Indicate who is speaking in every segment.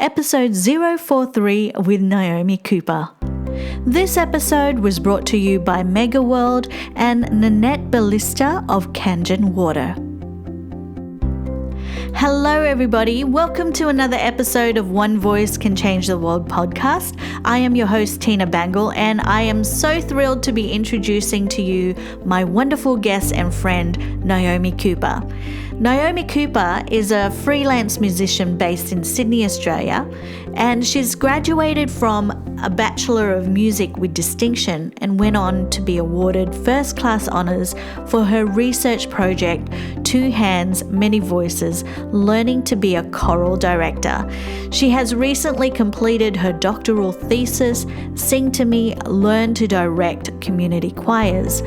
Speaker 1: episode 043 with Naomi Cooper. This episode was brought to you by Mega World and Nanette Ballista of Kangen Water. Hello everybody, welcome to another episode of One Voice Can Change the World podcast. I am your host Tina Bangle and I am so thrilled to be introducing to you my wonderful guest and friend Naomi Cooper. Naomi Cooper is a freelance musician based in Sydney, Australia, and she's graduated from a Bachelor of Music with distinction and went on to be awarded first class honours for her research project, Two Hands, Many Voices, Learning to be a Choral Director. She has recently completed her doctoral thesis, Sing to Me, Learn to Direct Community Choirs.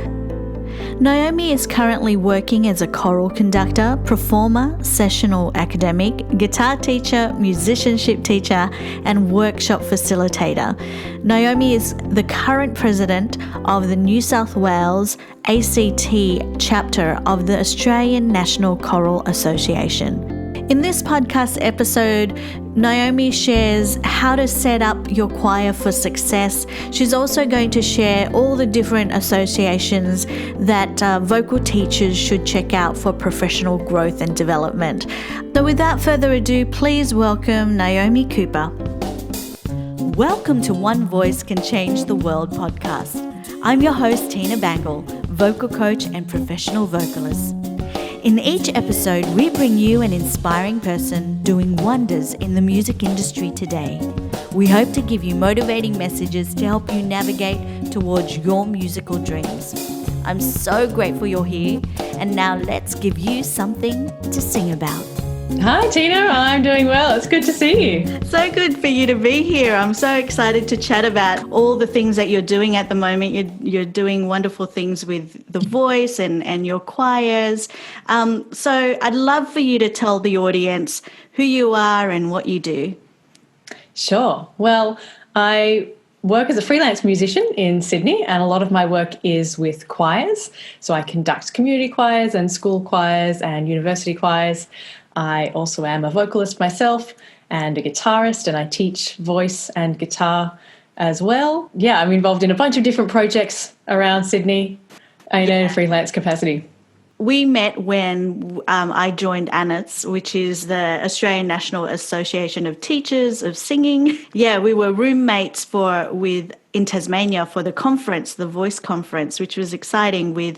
Speaker 1: Naomi is currently working as a choral conductor, performer, sessional academic, guitar teacher, musicianship teacher, and workshop facilitator. Naomi is the current president of the New South Wales ACT chapter of the Australian National Choral Association. In this podcast episode, Naomi shares how to set up your choir for success. She's also going to share all the different associations that vocal teachers should check out for professional growth and development. So without further ado, please welcome Naomi Cooper. Welcome to One Voice Can Change the World podcast. I'm your host, Tina Bangle, vocal coach and professional vocalist. In each episode, we bring you an inspiring person doing wonders in the music industry today. We hope to give you motivating messages to help you navigate towards your musical dreams. I'm so grateful you're here, and now let's give you something to sing about.
Speaker 2: Hi Tina, I'm doing well. It's good to see you.
Speaker 1: So good for you to be here. I'm so excited to chat about all the things that you're doing at the moment. You're doing wonderful things with the voice and your choirs. So I'd love for you to tell the audience who you are and what you do.
Speaker 2: Sure. Well, I work as a freelance musician in Sydney, and a lot of my work is with choirs. So I conduct community choirs and school choirs and university choirs. I also am a vocalist myself and a guitarist, and I teach voice and guitar as well. Yeah, I'm involved in a bunch of different projects around Sydney in a freelance capacity.
Speaker 1: We met when I joined ANATS, which is the Australian National Association of Teachers of Singing. Yeah, we were roommates in Tasmania for the conference, the voice conference, which was exciting. We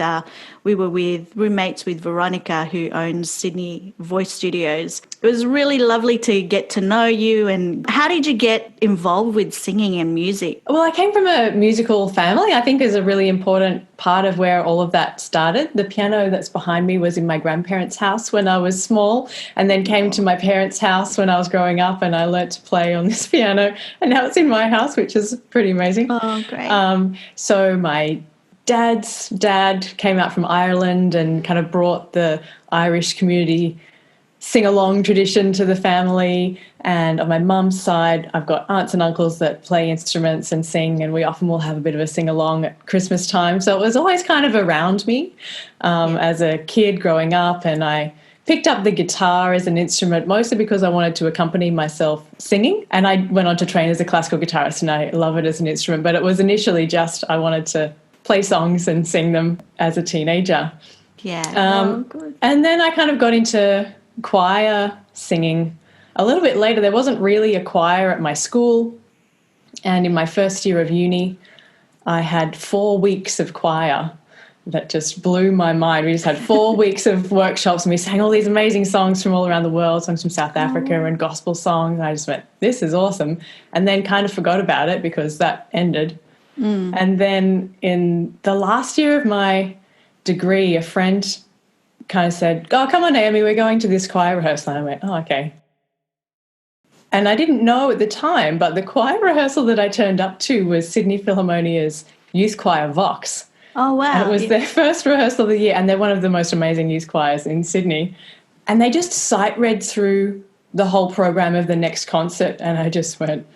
Speaker 1: were with roommates with Veronica, who owns Sydney Voice Studios. It was really lovely to get to know you. And how did you get involved with singing and music?
Speaker 2: Well, I came from a musical family. I think is a really important part of where all of that started. The piano that's behind me was in my grandparents' house when I was small, and then came to my parents' house when I was growing up, and I learnt to play on this piano, and now it's in my house, which is pretty amazing.
Speaker 1: Oh, great.
Speaker 2: So my dad's dad came out from Ireland and kind of brought the Irish community sing-along tradition to the family. And on my mum's side, I've got aunts and uncles that play instruments and sing, and we often will have a bit of a sing-along at Christmas time. So it was always kind of around me as a kid growing up, and I picked up the guitar as an instrument mostly because I wanted to accompany myself singing, and I went on to train as a classical guitarist, and I love it as an instrument, but it was initially just I wanted to play songs and sing them as a teenager.
Speaker 1: Yeah. Good.
Speaker 2: And then I kind of got into choir singing a little bit later. There wasn't really a choir at my school, and in my first year of uni I had 4 weeks of choir. That just blew my mind. We just had 4 weeks of workshops, and we sang all these amazing songs from all around the world, songs from South Africa and gospel songs. And I just went, this is awesome. And then kind of forgot about it because that ended. And then in the last year of my degree, a friend kind of said, oh, come on, Naomi, we're going to this choir rehearsal. And I went, oh, okay. And I didn't know at the time, but the choir rehearsal that I turned up to was Sydney Philharmonia's Youth Choir Vox.
Speaker 1: Oh, wow.
Speaker 2: And it was their first rehearsal of the year, and they're one of the most amazing youth choirs in Sydney. And they just sight-read through the whole program of the next concert, and I just went,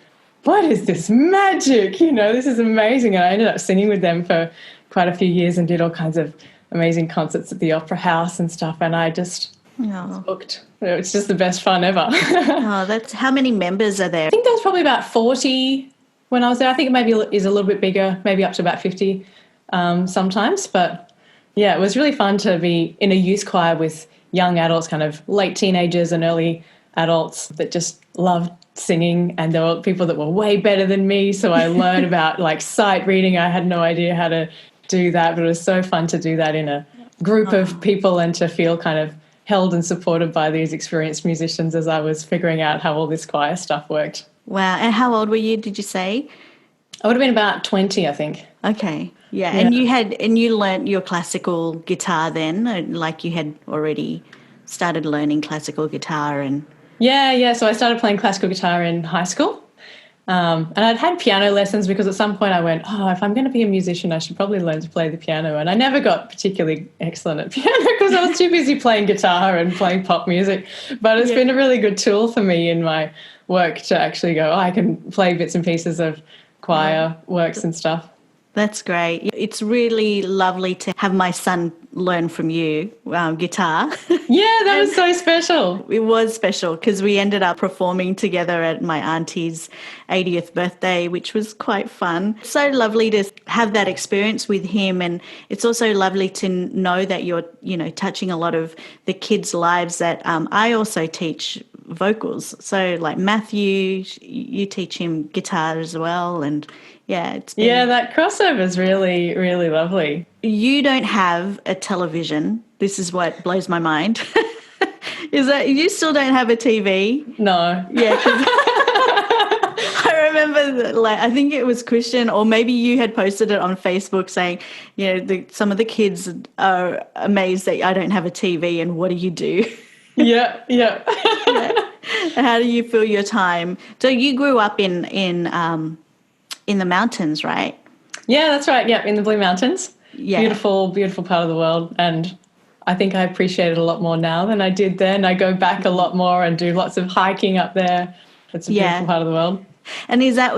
Speaker 2: what is this magic? This is amazing. And I ended up singing with them for quite a few years and did all kinds of amazing concerts at the Opera House and stuff, and I just
Speaker 1: Oh.
Speaker 2: Hooked. It's just the best fun ever.
Speaker 1: Oh, that's how many members are there?
Speaker 2: I think there was probably about 40 when I was there. I think it maybe is a little bit bigger, maybe up to about 50 sometimes. But yeah, it was really fun to be in a youth choir with young adults, kind of late teenagers and early adults that just loved singing. And there were people that were way better than me. So I learned about like sight reading. I had no idea how to do that, but it was so fun to do that in a group of people and to feel kind of held and supported by these experienced musicians as I was figuring out how all this choir stuff worked.
Speaker 1: Wow. And how old were you, did you say?
Speaker 2: I would have been about 20, I think.
Speaker 1: Okay. Yeah.
Speaker 2: Yeah.
Speaker 1: And you learnt your classical guitar then, like you had already started learning classical guitar and...
Speaker 2: Yeah. So I started playing classical guitar in high school. And I'd had piano lessons because at some point I went, if I'm going to be a musician, I should probably learn to play the piano. And I never got particularly excellent at piano because I was too busy playing guitar and playing pop music. But it's been a really good tool for me in my work to actually go, I can play bits and pieces of choir works and stuff.
Speaker 1: That's great. It's really lovely to have my son learn from you guitar.
Speaker 2: Yeah, that was so special.
Speaker 1: It was special because we ended up performing together at my auntie's 80th birthday, which was quite fun. So lovely to have that experience with him. And it's also lovely to know that you're, touching a lot of the kids' lives that I also teach vocals. So like Matthew, you teach him guitar as well. And yeah,
Speaker 2: that crossover is really, really lovely.
Speaker 1: You don't have a television. This is what blows my mind. Is that you still don't have a TV?
Speaker 2: No.
Speaker 1: Yeah. I remember that, I think it was Christian, or maybe you had posted it on Facebook saying, some of the kids are amazed that I don't have a TV and what do you do?
Speaker 2: Yeah.
Speaker 1: Yeah. How do you fill your time? So you grew up in the mountains, right?
Speaker 2: Yeah, that's right. Yeah, in the Blue Mountains.
Speaker 1: Yeah.
Speaker 2: Beautiful, beautiful part of the world. And I think I appreciate it a lot more now than I did then. I go back a lot more and do lots of hiking up there. It's a beautiful part of the world.
Speaker 1: And is that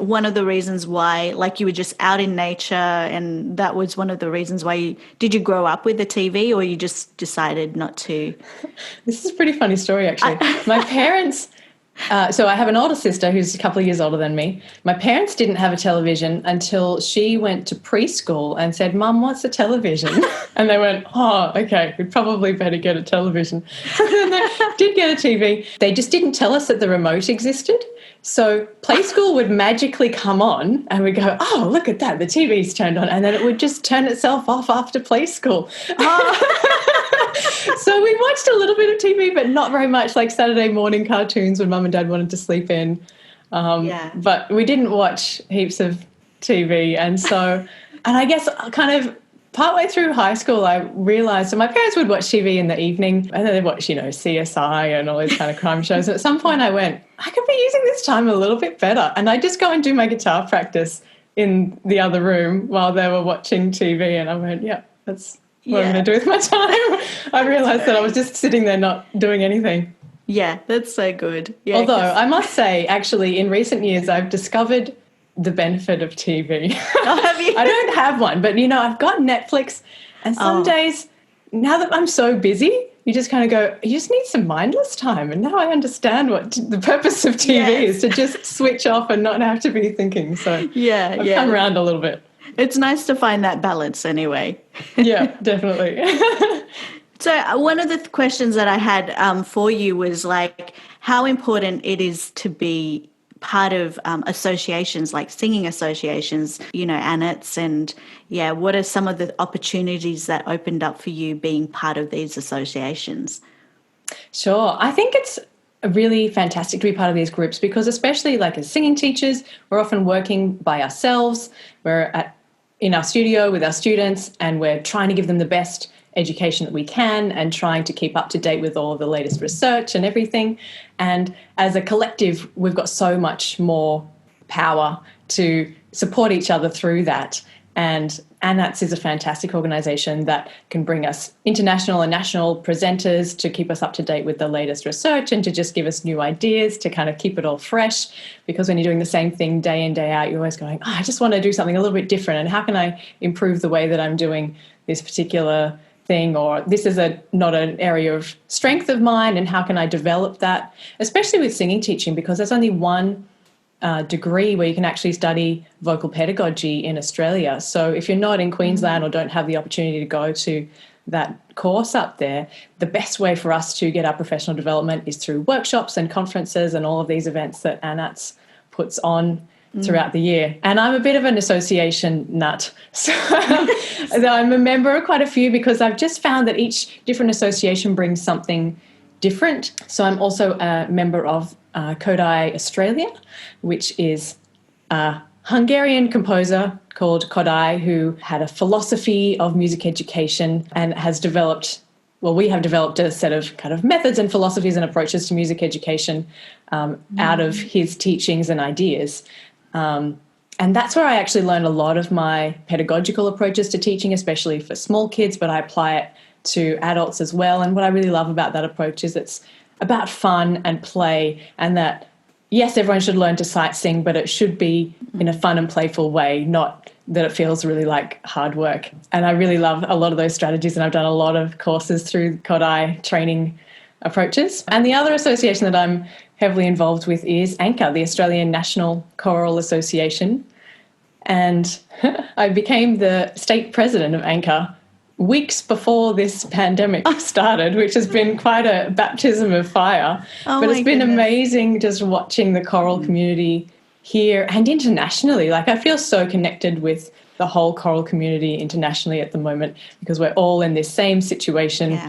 Speaker 1: one of the reasons why, like you were just out in nature and that was one of the reasons why did you grow up with the TV or you just decided not to?
Speaker 2: This is a pretty funny story, actually. My parents... so I have an older sister who's a couple of years older than me. My parents didn't have a television until she went to preschool and said, Mum, what's a television? And they went, okay, we'd probably better get a television. So then they did get a TV. They just didn't tell us that the remote existed. So play school would magically come on and we'd go, look at that, the TV's turned on. And then it would just turn itself off after play school. So we watched a little bit of TV, but not very much, like Saturday morning cartoons when Mum and Dad wanted to sleep in. But we didn't watch heaps of TV. And I guess kind of partway through high school, I realised, so my parents would watch TV in the evening and then they'd watch, CSI and all these kind of crime shows. And at some point I went, I could be using this time a little bit better. And I just go and do my guitar practice in the other room while they were watching TV. And I went, that's what I'm going to do with my time. I realised that I was just sitting there not doing anything.
Speaker 1: Yeah, that's so good. Yeah,
Speaker 2: although I must say, actually, in recent years, I've discovered the benefit of TV.
Speaker 1: Oh, have you?
Speaker 2: I don't have one, but, I've got Netflix and some days, now that I'm so busy, you just kind of go, you just need some mindless time. And now I understand what the purpose of TV is, to just switch off and not have to be thinking. So I've come around a little bit.
Speaker 1: It's nice to find that balance anyway.
Speaker 2: Yeah, definitely.
Speaker 1: So one of the questions that I had for you was like how important it is to be part of associations like singing associations, ANETs, and what are some of the opportunities that opened up for you being part of these associations? Sure.
Speaker 2: I think it's really fantastic to be part of these groups because especially like as singing teachers, we're often working by ourselves. We're in our studio with our students and we're trying to give them the best education that we can and trying to keep up to date with all of the latest research and everything. And as a collective, we've got so much more power to support each other through that. And ANATS is a fantastic organisation that can bring us international and national presenters to keep us up to date with the latest research and to just give us new ideas to kind of keep it all fresh. Because when you're doing the same thing day in, day out, you're always going, I just want to do something a little bit different. And how can I improve the way that I'm doing this particular thing, or this is not an area of strength of mine, and how can I develop that, especially with singing teaching, because there's only one degree where you can actually study vocal pedagogy in Australia. So if you're not in Queensland or don't have the opportunity to go to that course up there, the best way for us to get our professional development is through workshops and conferences and all of these events that ANATS puts on throughout the year. And I'm a bit of an association nut. So I'm a member of quite a few, because I've just found that each different association brings something different. So I'm also a member of Kodai Australia, which is a Hungarian composer called Kodai, who had a philosophy of music education and has developed, well, we have developed a set of kind of methods and philosophies and approaches to music education out of his teachings and ideas. And that's where I actually learned a lot of my pedagogical approaches to teaching, especially for small kids, but I apply it to adults as well. And what I really love about that approach is it's about fun and play, and that, yes, everyone should learn to sight sing, but it should be in a fun and playful way, not that it feels really like hard work. And I really love a lot of those strategies, and I've done a lot of courses through Kodai training approaches. And the other association that I'm heavily involved with is ANCHA, the Australian National Choral Association. And I became the state president of ANCHA weeks before this pandemic started, which has been quite a baptism of fire. But it's been amazing just watching the choral community here and internationally. Like, I feel so connected with the whole choral community internationally at the moment, because we're all in this same situation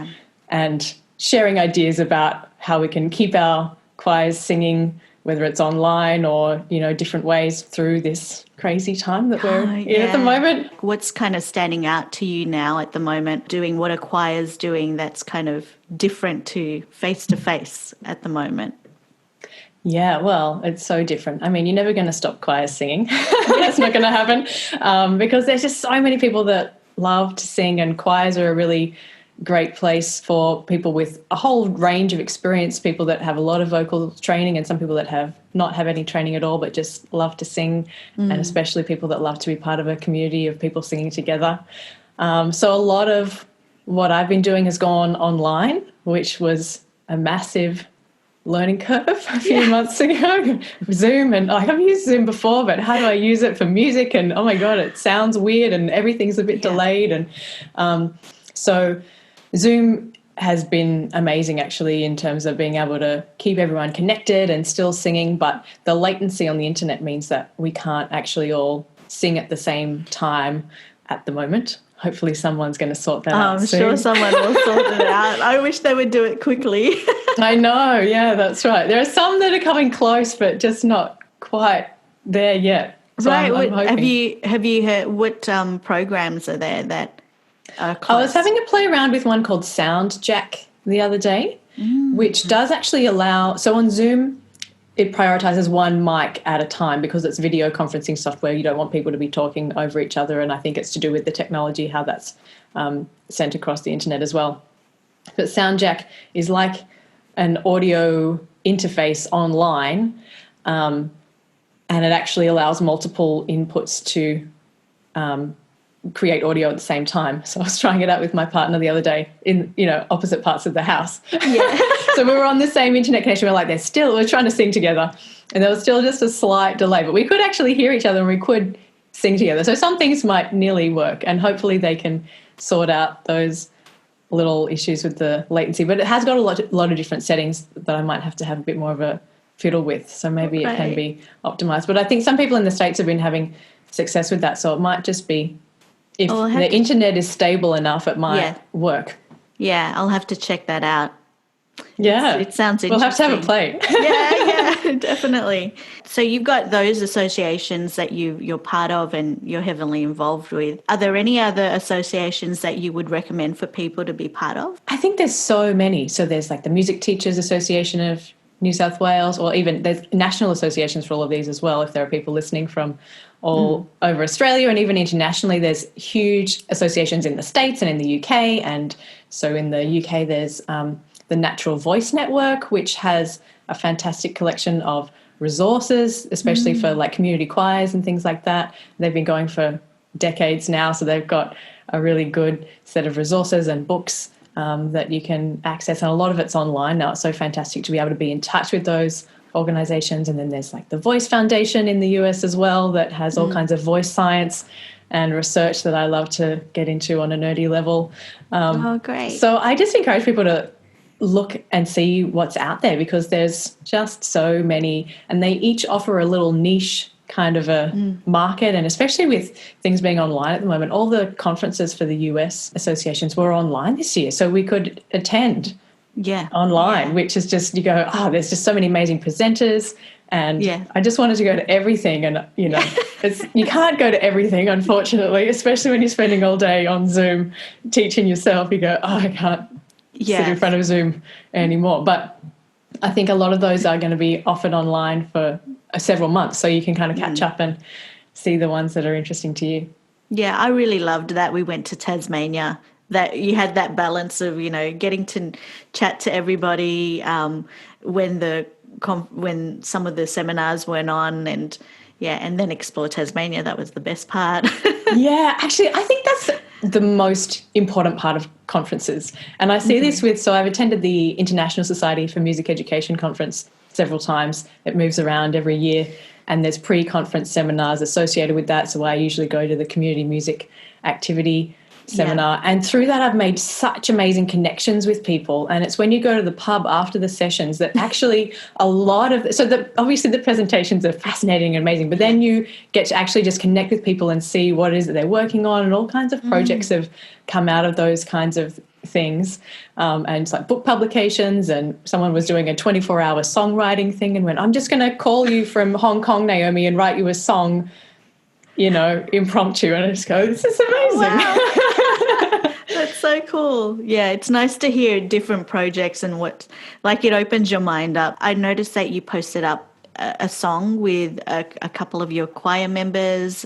Speaker 2: and sharing ideas about how we can keep our choirs singing, whether it's online or, you know, different ways through this crazy time that we're in at the moment.
Speaker 1: What's kind of standing out to you now at the moment, doing what a choir's doing that's kind of different to face at the moment?
Speaker 2: Yeah, well, it's so different. I mean, you're never going to stop choirs singing. That's not going to happen, because there's just so many people that love to sing, and choirs are a really great place for people with a whole range of experience, people that have a lot of vocal training and some people that have any training at all but just love to sing, and especially people that love to be part of a community of people singing together. So a lot of what I've been doing has gone online, which was a massive learning curve a few months ago. Zoom, and I've used Zoom before, but how do I use it for music? And oh my God, it sounds weird and everything's a bit delayed. And so Zoom has been amazing, actually, in terms of being able to keep everyone connected and still singing, but the latency on the internet means that we can't actually all sing at the same time at the moment. Hopefully someone's going to sort that out soon.
Speaker 1: I'm sure someone will sort it out. I wish they would do it quickly.
Speaker 2: I know, yeah, that's right. There are some that are coming close, but just not quite there yet. So
Speaker 1: right.
Speaker 2: I'm hoping.
Speaker 1: Have you heard what programs are there that are close?
Speaker 2: I was having a play around with one called SoundJack the other day, which does actually allow, so on Zoom, it prioritises one mic at a time because it's video conferencing software. You don't want people to be talking over each other, and I think it's to do with the technology, how that's sent across the internet as well. But SoundJack is like an audio interface online, and it actually allows multiple inputs to create audio at the same time. So I was trying it out with my partner the other day in, opposite parts of the house. Yeah. So we were on the same internet connection. We're trying to sing together, and there was still just a slight delay, but we could actually hear each other and we could sing together. So some things might nearly work, and hopefully they can sort out those little issues with the latency. But it has got a lot of different settings that I might have to have a bit more of a fiddle with. So maybe it can be optimized. But I think some people in the States have been having success with that. So it might just be, if the internet is stable enough, it might work.
Speaker 1: Yeah, I'll have to check that out.
Speaker 2: Yeah.
Speaker 1: It sounds interesting.
Speaker 2: We'll have to have a play.
Speaker 1: Yeah, definitely. So you've got those associations that you're part of and you're heavily involved with. Are there any other associations that you would recommend for people to be part of?
Speaker 2: I think there's so many. So there's like the Music Teachers Association of New South Wales, or even there's national associations for all of these as well, if there are people listening from all over Australia, and even internationally there's huge associations in the States and in the UK. And so in the UK there's the Natural Voice Network, which has a fantastic collection of resources, especially for like community choirs and things like that. They've been going for decades now. So they've got a really good set of resources and books that you can access. And a lot of it's online now. It's so fantastic to be able to be in touch with those organizations. And then there's like the Voice Foundation in the US as well that has all kinds of voice science and research that I love to get into on a nerdy level.
Speaker 1: Oh, great.
Speaker 2: So I just encourage people to look and see what's out there, because there's just so many, and they each offer a little niche kind of a market. And especially with things being online at the moment, all the conferences for the US associations were online this year, so we could attend online, which is just, you go, oh, there's just so many amazing presenters, and I just wanted to go to everything. And you know, you can't go to everything, unfortunately, especially when you're spending all day on Zoom teaching yourself. You go, oh, I can't sit in front of Zoom anymore. But I think a lot of those are going to be offered online for several months, so you can kind of catch up and see the ones that are interesting to you.
Speaker 1: Yeah, I really loved that we went to Tasmania, that you had that balance of, you know, getting to chat to everybody when some of the seminars went on, and then explore Tasmania. That was the best part.
Speaker 2: Yeah, actually, I think that's the most important part of conferences. And I see this so I've attended the International Society for Music Education conference several times. It moves around every year, and there's pre-conference seminars associated with that. So I usually go to the community music activity seminar. And through that, I've made such amazing connections with people. And it's when you go to the pub after the sessions that actually a lot of, obviously the presentations are fascinating and amazing, but then you get to actually just connect with people and see what it is that they're working on, and all kinds of projects have come out of those kinds of things. And it's like book publications, and someone was doing a 24-hour songwriting thing and went, I'm just going to call you from Hong Kong, Naomi, and write you a song, you know, impromptu. And I just go, this is amazing.
Speaker 1: Wow. That's so cool. Yeah, it's nice to hear different projects and it opens your mind up. I noticed that you posted up a song with a couple of your choir members.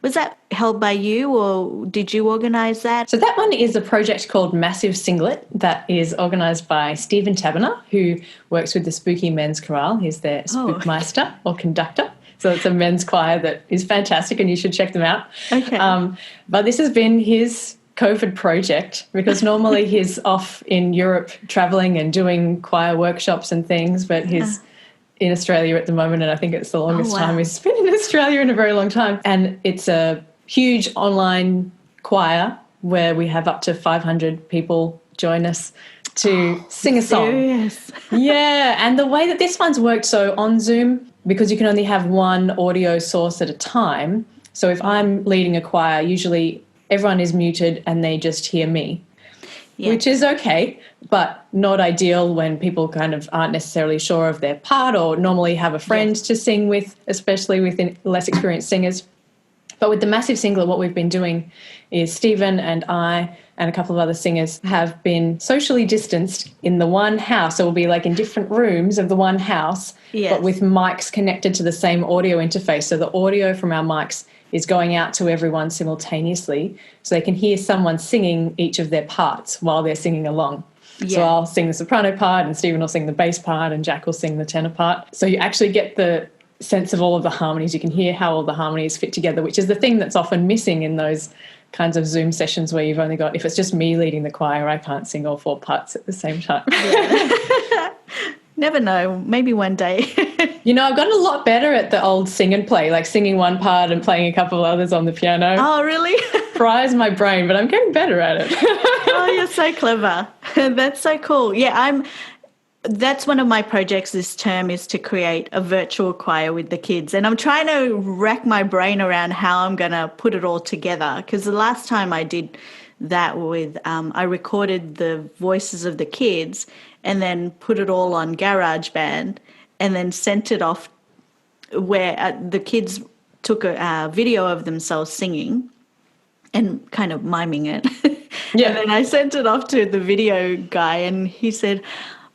Speaker 1: Was that held by you, or did you organise that?
Speaker 2: So that one is a project called Massive Singlet that is organised by Stephen Taberner, who works with the Spooky Men's Chorale. He's their spookmeister or conductor. So it's a men's choir that is fantastic, and you should check them out. Okay. But this has been his COVID project, because normally he's off in Europe travelling and doing choir workshops and things, but he's in Australia at the moment, and I think it's the longest time he's been in Australia in a very long time. And it's a huge online choir where we have up to 500 people join us to sing a song.
Speaker 1: Serious?
Speaker 2: Yeah, and the way that this one's worked, so on Zoom, because you can only have one audio source at a time, so if I'm leading a choir, usually everyone is muted and they just hear me, which is okay, but not ideal when people kind of aren't necessarily sure of their part, or normally have a friend to sing with, especially with less experienced singers. But with the Massive Singlet, what we've been doing is Stephen and I and a couple of other singers have been socially distanced in the one house. So we'll be like in different rooms of the one house, but with mics connected to the same audio interface. So the audio from our mics is going out to everyone simultaneously, so they can hear someone singing each of their parts while they're singing along. So I'll sing the soprano part, and Stephen will sing the bass part, and Jack will sing the tenor part. So you actually get the sense of all of the harmonies. You can hear how all the harmonies fit together, which is the thing that's often missing in those kinds of Zoom sessions where you've only got, if it's just me leading the choir, I can't sing all four parts at the same time.
Speaker 1: Never know. Maybe one day.
Speaker 2: You know, I've gotten a lot better at the old sing and play, like singing one part and playing a couple of others on the piano.
Speaker 1: Oh, really?
Speaker 2: Fries my brain, but I'm getting better at it.
Speaker 1: Oh, you're so clever. That's so cool. Yeah, that's one of my projects this term, is to create a virtual choir with the kids. And I'm trying to rack my brain around how I'm going to put it all together, because the last time I did that I recorded the voices of the kids and then put it all on GarageBand and then sent it off where the kids took a video of themselves singing and kind of miming it. Yeah. And then I sent it off to the video guy, and he said,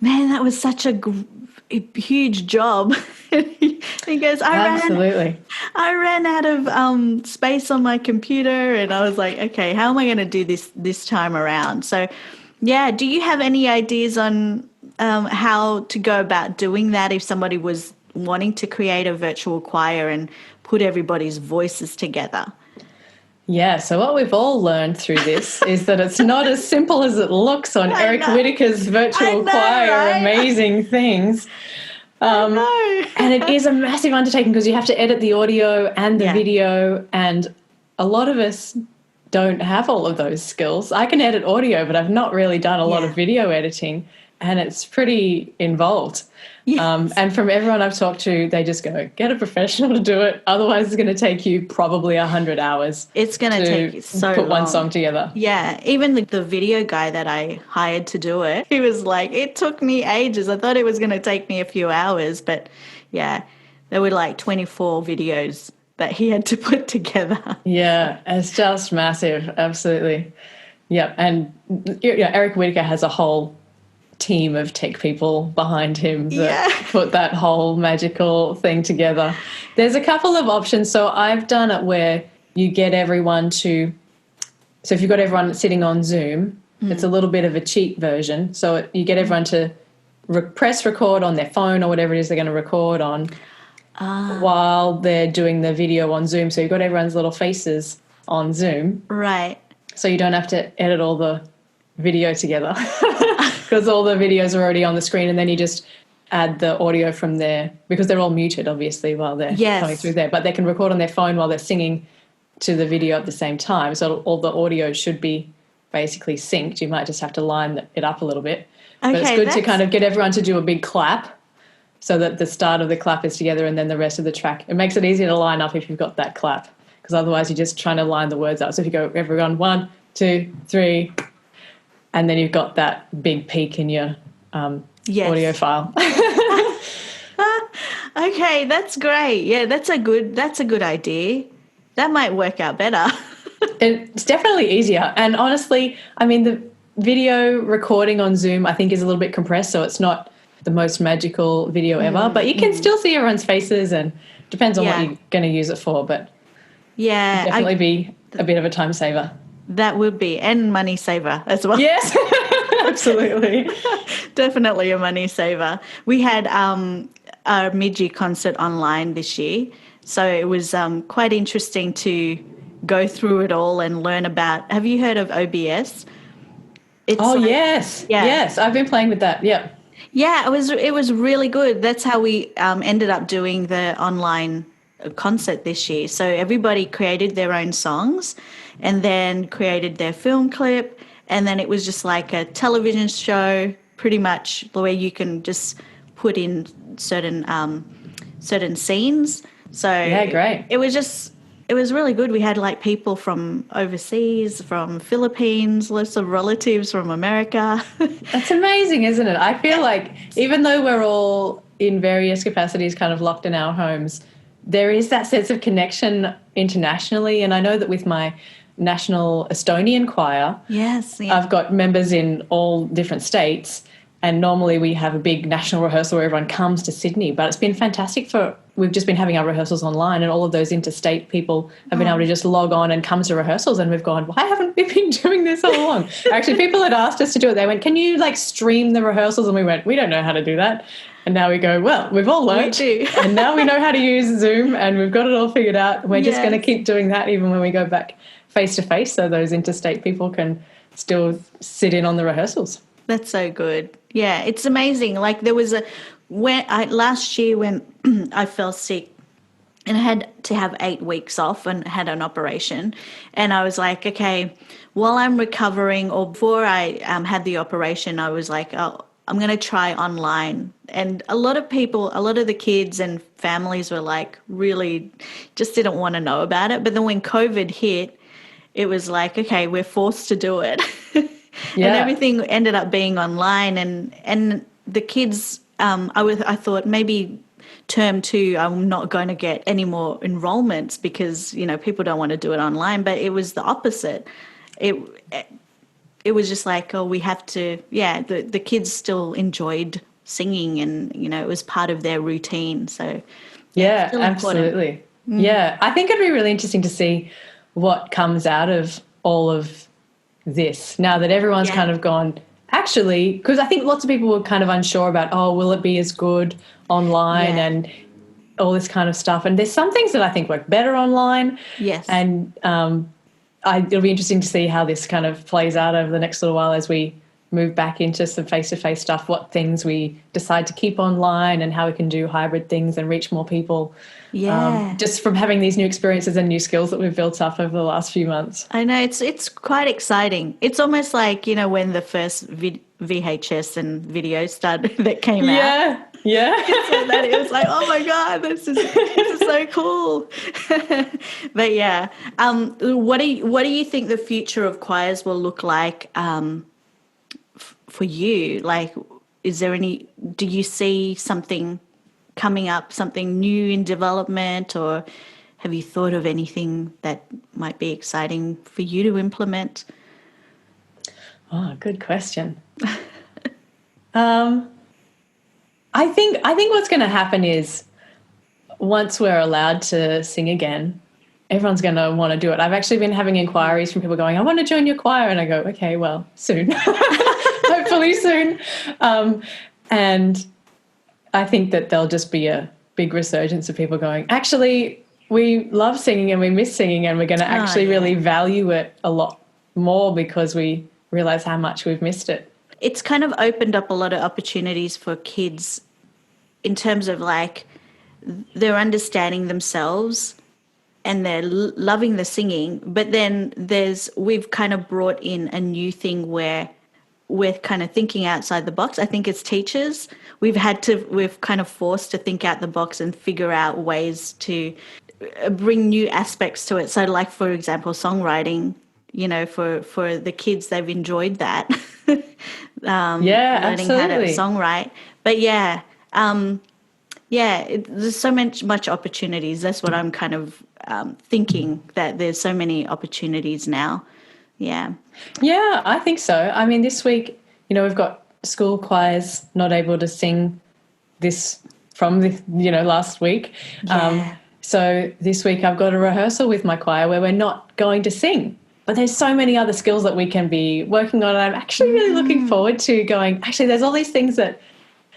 Speaker 1: man, that was such a huge job. He goes, I ran out of space on my computer, and I was like, okay, how am I going to do this time around? So, yeah, do you have any ideas on how to go about doing that if somebody was wanting to create a virtual choir and put everybody's voices together?
Speaker 2: Yeah, so what we've all learned through this is that it's not as simple as it looks on Eric Whittaker's virtual choir,
Speaker 1: right?
Speaker 2: amazing things. And it is a massive undertaking because you have to edit the audio and the video, and a lot of us don't have all of those skills. I can edit audio, but I've not really done a lot of video editing, and it's pretty involved.
Speaker 1: Yes.
Speaker 2: And from everyone I've talked to, they just go, get a professional to do it. Otherwise, it's going to take you probably 100 hours.
Speaker 1: It's going to take you so
Speaker 2: put
Speaker 1: long.
Speaker 2: one song together.
Speaker 1: Yeah, even the video guy that I hired to do it, he was like, it took me ages. I thought it was going to take me a few hours, but yeah, there were like 24 videos that he had to put together.
Speaker 2: Yeah, it's just massive. Absolutely. Yeah, and Eric Whittaker has a whole team of tech people behind him that put that whole magical thing together. There's a couple of options. So I've done it where you get everyone to, so if you've got everyone sitting on Zoom, it's a little bit of a cheat version. So you get everyone to press record on their phone or whatever it is they're going to record on while they're doing the video on Zoom. So you've got everyone's little faces on Zoom.
Speaker 1: Right.
Speaker 2: So you don't have to edit all the video together because all the videos are already on the screen, and then you just add the audio from there because they're all muted, obviously, while they're coming through there. But they can record on their phone while they're singing to the video at the same time. So all the audio should be basically synced. You might just have to line it up a little bit.
Speaker 1: Okay,
Speaker 2: but it's good to kind of get everyone to do a big clap so that the start of the clap is together and then the rest of the track. It makes it easier to line up if you've got that clap, because otherwise you're just trying to line the words up. So if you go, everyone, 1, 2, 3, and then you've got that big peak in your audio file.
Speaker 1: Okay, that's great. Yeah, that's a good idea. That might work out better.
Speaker 2: It's definitely easier. And honestly, I mean, the video recording on Zoom, I think, is a little bit compressed, so it's not the most magical video ever. But you can still see everyone's faces, and depends on what you're going to use it for. But it'd definitely be a bit of a time saver.
Speaker 1: That would be, and money saver as well.
Speaker 2: Yes, absolutely.
Speaker 1: Definitely a money saver. We had a Midgie concert online this year, so it was quite interesting to go through it all and learn about. Have you heard of OBS?
Speaker 2: Yes. Yes, I've been playing with that. Yeah.
Speaker 1: Yeah, it was really good. That's how we ended up doing the online concert this year. So everybody created their own songs and then created their film clip, and then it was just like a television show, pretty much, where you can just put in certain scenes. So
Speaker 2: yeah, great.
Speaker 1: It was really good. We had like people from overseas, from Philippines, lots of relatives from America.
Speaker 2: That's amazing, isn't it? I feel like even though we're all in various capacities kind of locked in our homes, there is that sense of connection internationally. And I know that with my National Estonian choir, I've got members in all different states, and normally we have a big national rehearsal where everyone comes to Sydney. But it's been fantastic we've just been having our rehearsals online, and all of those interstate people have been able to just log on and come to rehearsals, and we've gone, why haven't we been doing this all along? Actually, people had asked us to do it. They went, can you like stream the rehearsals? And we went, we don't know how to do that. And now we go, well, we've all learned, and now we know how to use Zoom, and we've got it all figured out. We're just going to keep doing that even when we go back face-to-face, so those interstate people can still sit in on the rehearsals.
Speaker 1: That's so good. Yeah, it's amazing. Like there was last year when I fell sick and I had to have 8 weeks off and had an operation, and I was like, okay, while I'm recovering, or before I had the operation, I was like, oh, I'm going to try online. And a lot of the kids and families were like, really just didn't want to know about it. But then when COVID hit, it was like, okay, we're forced to do it. And everything ended up being online. And the kids, I thought maybe term 2, I'm not going to get any more enrollments because, people don't want to do it online. But it was the opposite. It was just like, oh, we have to, the kids still enjoyed singing, and, it was part of their routine. So,
Speaker 2: yeah, absolutely. Yeah, I think it'd be really interesting to see what comes out of all of this now that everyone's kind of gone, actually, because I think lots of people were kind of unsure about, will it be as good online and all this kind of stuff. And there's some things that I think work better online.
Speaker 1: Yes.
Speaker 2: And it'll be interesting to see how this kind of plays out over the next little while as we move back into some face-to-face stuff, what things we decide to keep online and how we can do hybrid things and reach more people.
Speaker 1: Yeah.
Speaker 2: Just from having these new experiences and new skills that we've built up over the last few months.
Speaker 1: I know, it's quite exciting. It's almost like, when the first VHS and videos started that came out.
Speaker 2: Yeah.
Speaker 1: So that it was like, oh my God, this is so cool. But yeah, what do you think the future of choirs will look like for you? Like, do you see something coming up, something new in development, or have you thought of anything that might be exciting for you to implement?
Speaker 2: Oh, good question. I think what's going to happen is once we're allowed to sing again, everyone's going to want to do it. I've actually been having inquiries from people going, I want to join your choir. And I go, okay, well, soon. Hopefully soon. And I think that there'll just be a big resurgence of people going, actually, we love singing and we miss singing, and we're going to actually really value it a lot more because we realize how much we've missed it.
Speaker 1: It's kind of opened up a lot of opportunities for kids in terms of like they're understanding themselves and they're loving the singing, but then we've kind of brought in a new thing where we're kind of thinking outside the box. I think as teachers, we've kind of forced to think out the box and figure out ways to bring new aspects to it. So like, for example, songwriting, for the kids, they've enjoyed that. Learning how to songwrite. But there's so much opportunities. That's what I'm kind of thinking, that there's so many opportunities now. Yeah,
Speaker 2: I think so. I mean, this week, we've got school choirs not able to sing this from last week. So this week I've got a rehearsal with my choir where we're not going to sing. But there's so many other skills that we can be working on. And I'm actually really looking forward to going, actually, there's all these things that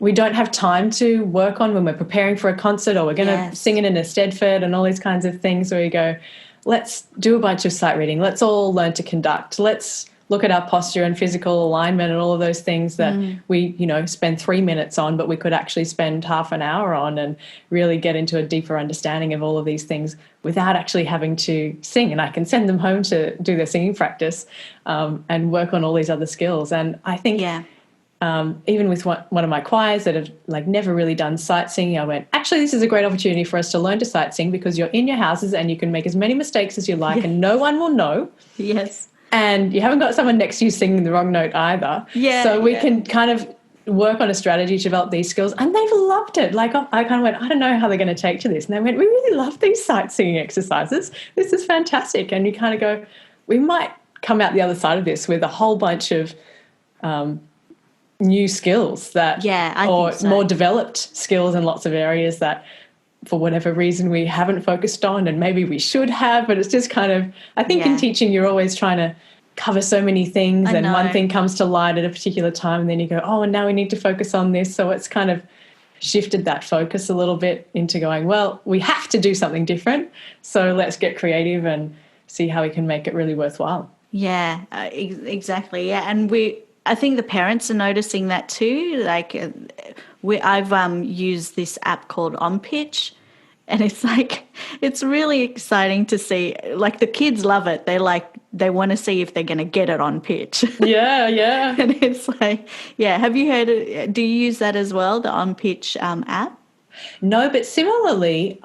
Speaker 2: we don't have time to work on when we're preparing for a concert, or we're going to sing it in a Stedford and all these kinds of things where you go, let's do a bunch of sight reading. Let's all learn to conduct. Let's look at our posture and physical alignment and all of those things that we, spend 3 minutes on, but we could actually spend half an hour on, and really get into a deeper understanding of all of these things without actually having to sing. And I can send them home to do their singing practice and work on all these other skills. And I think even with one of my choirs that have never really done sight singing, I went, actually, this is a great opportunity for us to learn to sight sing, because you're in your houses and you can make as many mistakes as you like and no one will know.
Speaker 1: Yes.
Speaker 2: And you haven't got someone next to you singing the wrong note either.
Speaker 1: Yeah.
Speaker 2: So we can kind of work on a strategy to develop these skills. And they've loved it. I kind of went, I don't know how they're going to take to this. And they went, we really love these sight singing exercises. This is fantastic. And you kind of go, we might come out the other side of this with a whole bunch of new skills that, or think so. More developed skills in lots of areas that for whatever reason we haven't focused on, and maybe we should have, but it's just kind of, I think in teaching you're always trying to cover so many things, and one thing comes to light at a particular time and then you go, oh, and now we need to focus on this. So it's kind of shifted that focus a little bit into going, well, we have to do something different, so let's get creative and see how we can make it really worthwhile.
Speaker 1: Yeah, exactly. Yeah, and I think the parents are noticing that too. I've used this app called On Pitch, and it's really exciting to see. The kids love it. They want to see if they're going to get it on pitch.
Speaker 2: Yeah.
Speaker 1: And it's have you heard it? Do you use that as well, the On Pitch app?
Speaker 2: No, but similarly,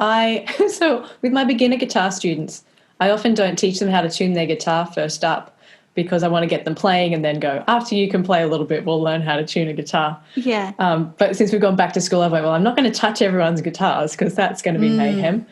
Speaker 2: so with my beginner guitar students, I often don't teach them how to tune their guitar first up, because I want to get them playing and then go, after you can play a little bit, we'll learn how to tune a guitar. Yeah. But since we've gone back to school, I went, well, I'm not going to touch everyone's guitars because that's going to be mayhem.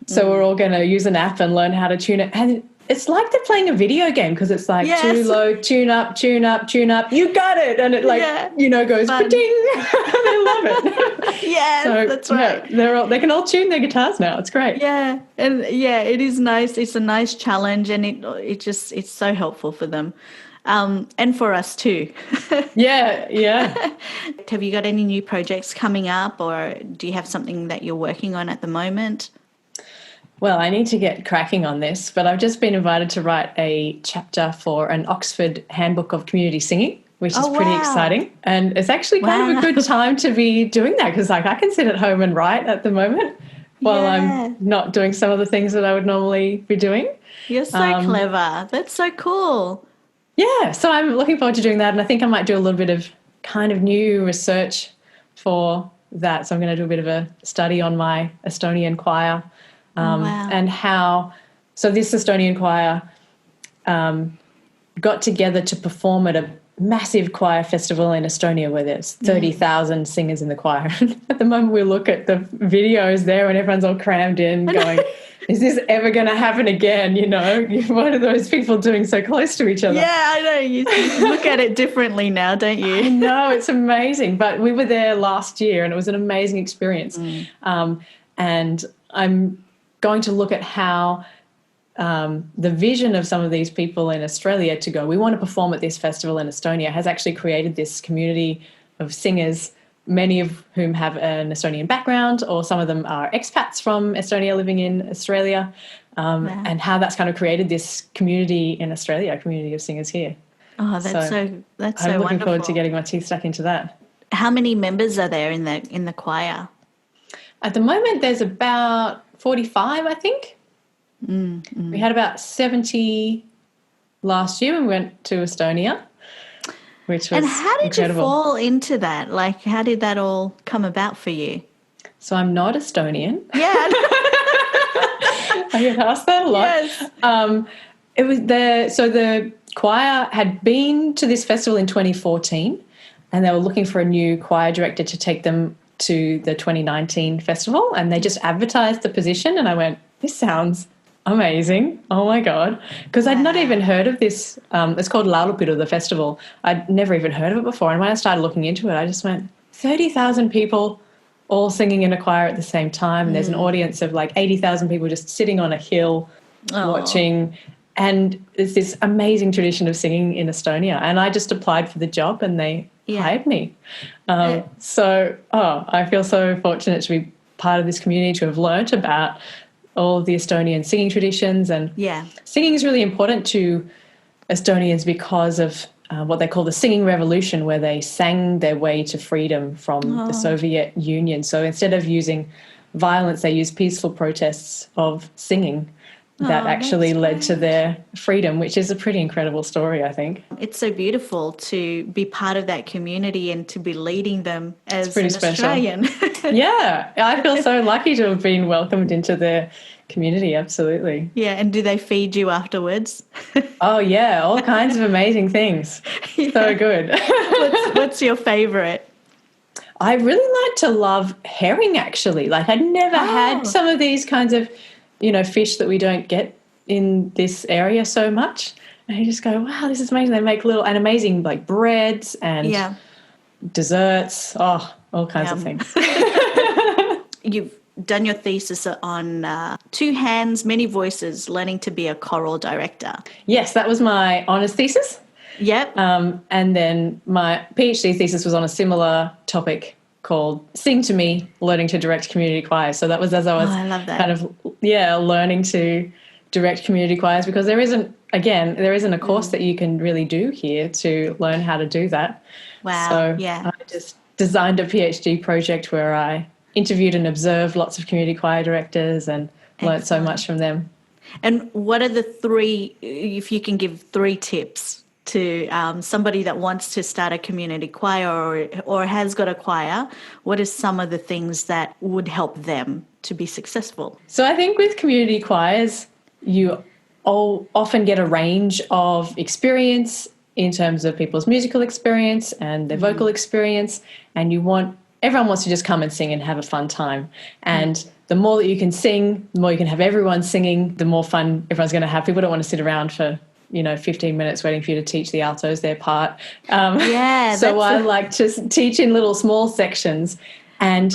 Speaker 2: So we're all going to use an app and learn how to tune it. And it's like they're playing a video game, because it's too low, tune up, tune up, tune up. You got it. And it goes ding. They love it.
Speaker 1: Yes, so, that's right.
Speaker 2: They can all tune their guitars now. It's great.
Speaker 1: Yeah. And it is nice. It's a nice challenge, and it's so helpful for them. And for us too.
Speaker 2: Yeah.
Speaker 1: Have you got any new projects coming up, or do you have something that you're working on at the moment?
Speaker 2: Well, I need to get cracking on this, but I've just been invited to write a chapter for an Oxford Handbook of Community Singing, which is pretty exciting. And it's actually kind of a good time to be doing that because, like, I can sit at home and write at the moment while I'm not doing some of the things that I would normally be doing.
Speaker 1: You're so clever. That's so cool.
Speaker 2: Yeah, so I'm looking forward to doing that, and I think I might do a little bit of kind of new research for that. So I'm going to do a bit of a study on my Estonian choir and how – so this Estonian choir got together to perform at a massive choir festival in Estonia where there's 30,000 singers in the choir. At the moment we look at the videos there and everyone's all crammed in going – is this ever going to happen again? You know, what are those people doing so close to each other?
Speaker 1: Yeah, I know. You look at it differently now, don't you?
Speaker 2: I know, it's amazing. But we were there last year and it was an amazing experience. And I'm going to look at how the vision of some of these people in Australia to go, we want to perform at this festival in Estonia, has actually created this community of singers, many of whom have an Estonian background, or some of them are expats from Estonia living in Australia, and how that's kind of created this community in Australia, a community of singers here.
Speaker 1: Oh, that's so wonderful.
Speaker 2: I'm looking forward to getting my teeth stuck into that.
Speaker 1: How many members are there in the choir?
Speaker 2: At the moment, there's about 45, I think. We had about 70 last year when we went to Estonia, which was
Speaker 1: And how did
Speaker 2: incredible.
Speaker 1: you fall into that? Like, how did that all come about for you?
Speaker 2: So I'm not Estonian.
Speaker 1: Yeah.
Speaker 2: I get asked that a lot.
Speaker 1: Yes.
Speaker 2: It was the choir had been to this festival in 2014 and they were looking for a new choir director to take them to the 2019 festival, and they just advertised the position and I went, this sounds amazing. Oh my God. Because I'd not even heard of this. It's called Laulupidu, the festival. I'd never even heard of it before. And when I started looking into it, I just went, 30,000 people all singing in a choir at the same time. And there's an audience of like 80,000 people just sitting on a hill watching. And it's this amazing tradition of singing in Estonia. And I just applied for the job and they hired me. So I feel so fortunate to be part of this community, to have learnt about all of the Estonian singing traditions. And singing is really important to Estonians because of what they call the singing revolution, where they sang their way to freedom from the Soviet Union. So instead of using violence, they used peaceful protests of singing that actually led to their freedom, which is a pretty incredible story, I think.
Speaker 1: It's so beautiful to be part of that community and to be leading them as an
Speaker 2: special.
Speaker 1: Australian.
Speaker 2: Yeah, I feel so lucky to have been welcomed into their community, absolutely.
Speaker 1: Yeah, and do they feed you afterwards?
Speaker 2: Oh, yeah, all kinds of amazing things. So good.
Speaker 1: What's your favourite?
Speaker 2: I really like to love herring, actually. Like, I'd never had some of these kinds of, fish that we don't get in this area so much. And you just go, wow, this is amazing. They make amazing, like, breads and desserts. Oh, all kinds of things.
Speaker 1: You've done your thesis on Two Hands, Many Voices, Learning to be a Choral Director.
Speaker 2: Yes, that was my honours thesis.
Speaker 1: Yep.
Speaker 2: And then my PhD thesis was on a similar topic called Sing to Me, Learning to Direct Community Choirs. So that was as I was kind of, learning to direct community choirs, because there isn't a course that you can really do here to learn how to do that.
Speaker 1: Wow.
Speaker 2: So I just designed a PhD project where I interviewed and observed lots of community choir directors and learnt so much from them.
Speaker 1: And what are the three, if you can give 3 tips to somebody that wants to start a community choir or has got a choir, what are some of the things that would help them to be successful?
Speaker 2: So I think with community choirs, you often get a range of experience in terms of people's musical experience and their vocal experience, and everyone wants to just come and sing and have a fun time. And the more that you can sing, the more you can have everyone singing, the more fun everyone's going to have. People don't want to sit around for 15 minutes waiting for you to teach the altos their part. So I like to teach in little small sections and